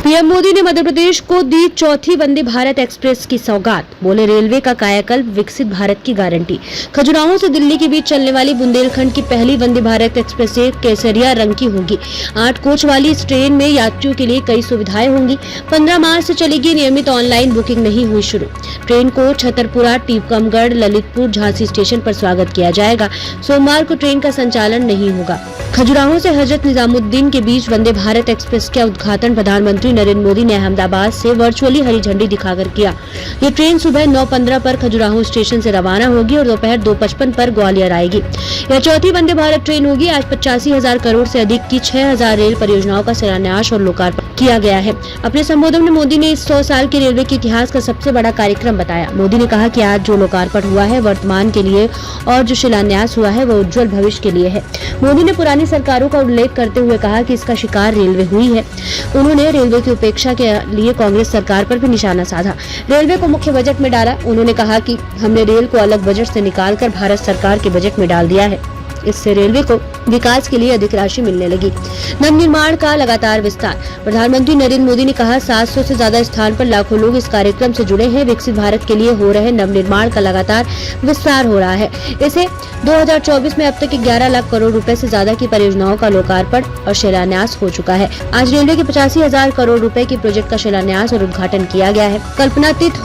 PM Modi ने मध्य प्रदेश को दी चौथी वंदे भारत एक्सप्रेस की सौगात। बोले रेलवे का कायाकल्प विकसित भारत की गारंटी। खजुराहो से दिल्ली के बीच चलने वाली बुंदेलखंड की पहली वंदे भारत एक्सप्रेस केसरिया रंग की होगी। 8 कोच वाली इस ट्रेन में यात्रियों के लिए कई सुविधाएं होंगी। 15 मार्च से चलेगी। नियमित ऑनलाइन बुकिंग नहीं हुई शुरू। ट्रेन को छतरपुरा, टीकमगढ़, ललितपुर, झांसी स्टेशन पर स्वागत किया जाएगा। सोमवार को ट्रेन का संचालन नहीं होगा। खजुराहो से हजरत निजामुद्दीन के बीच वंदे भारत एक्सप्रेस का उद्घाटन प्रधानमंत्री नरेंद्र मोदी ने अहमदाबाद से वर्चुअली हरी झंडी दिखाकर किया। ये ट्रेन सुबह 9:15 पर खजुराहो स्टेशन से रवाना होगी और दोपहर 2:55 पर ग्वालियर आएगी। यह चौथी वंदे भारत ट्रेन होगी। आज 85,000 करोड़ से अधिक की 6,000 रेल परियोजनाओं का शिलान्यास और लोकार्पण किया गया है। अपने संबोधन में मोदी ने इस 100 साल के रेलवे के इतिहास का सबसे बड़ा कार्यक्रम बताया। मोदी ने कहा कि आज जो लोकार्पण हुआ है वर्तमान के लिए और जो शिलान्यास हुआ है वो उज्जवल भविष्य के लिए है। मोदी ने पुरानी सरकारों का उल्लेख करते हुए कहा कि इसका शिकार रेलवे हुई है। उन्होंने रेलवे की उपेक्षा के लिए कांग्रेस सरकार पर भी निशाना साधा। रेलवे को मुख्य बजट में डाला। उन्होंने कहा कि हमने रेल को अलग बजट से निकालकर भारत सरकार के बजट में डाल दिया है। इससे रेलवे को विकास के लिए अधिक राशि मिलने लगी। नवनिर्माण का लगातार विस्तार। प्रधानमंत्री नरेंद्र मोदी ने कहा 700 से ज्यादा स्थान पर लाखों लोग इस कार्यक्रम से जुड़े हैं। विकसित भारत के लिए हो रहे नवनिर्माण का लगातार विस्तार हो रहा है। इसे 2024 में अब तक 11 लाख करोड़ रुपए से ज्यादा की परियोजनाओं का लोकार्पण और शिलान्यास हो चुका है। आज रेलवे के 85,000 करोड़ रुपए के प्रोजेक्ट का शिलान्यास और उद्घाटन किया गया है। कल्पनातीत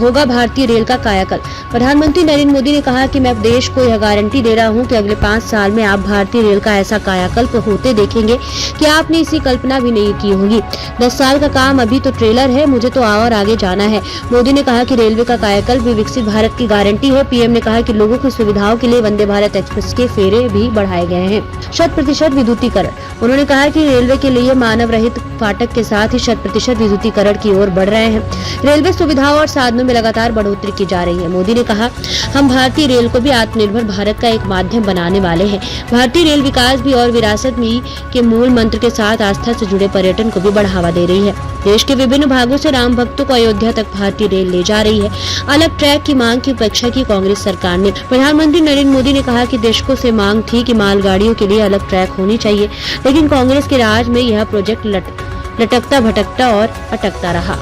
होगा भारतीय रेल का कायाकल्प। प्रधानमंत्री नरेंद्र मोदी ने कहा कि मैं देश को यह गारंटी दे रहा हूं कि अगले 5 साल में आप भारतीय रेल का ऐसा कायाकल्प होते देखेंगे कि आपने इसी कल्पना भी नहीं की होगी। 10 साल का काम अभी तो ट्रेलर है, मुझे तो और आगे जाना है। मोदी ने कहा कि रेलवे का कायाकल्प भी विकसित भारत की गारंटी है। पीएम ने कहा कि लोगों की सुविधाओं के लिए वंदे भारत एक्सप्रेस के फेरे भी बढ़ाए गए हैं। 100% विद्युतीकरण। उन्होंने कहा कि रेलवे के लिए मानव रहित फाटक के साथ ही 100% विद्युतीकरण की ओर बढ़ रहे हैं। रेलवे सुविधाओं और साधनों में लगातार बढ़ोतरी की जा रही है। मोदी ने कहा हम भारतीय रेल को भी आत्मनिर्भर भारत का एक माध्यम बनाने वाले हैं। भारतीय रेल विकास भी और विरासत में के मूल मंत्र के साथ आस्था से जुड़े पर्यटन को भी बढ़ावा दे रही है। देश के विभिन्न भागों से राम भक्तों को अयोध्या तक भारतीय रेल ले जा रही है। अलग ट्रैक की मांग की उपेक्षा की कांग्रेस सरकार ने। प्रधानमंत्री नरेंद्र मोदी ने कहा कि दशकों से मांग थी कि मालगाड़ियों के लिए अलग ट्रैक होनी चाहिए, लेकिन कांग्रेस के राज में यह प्रोजेक्ट लटकता भटकता और अटकता रहा।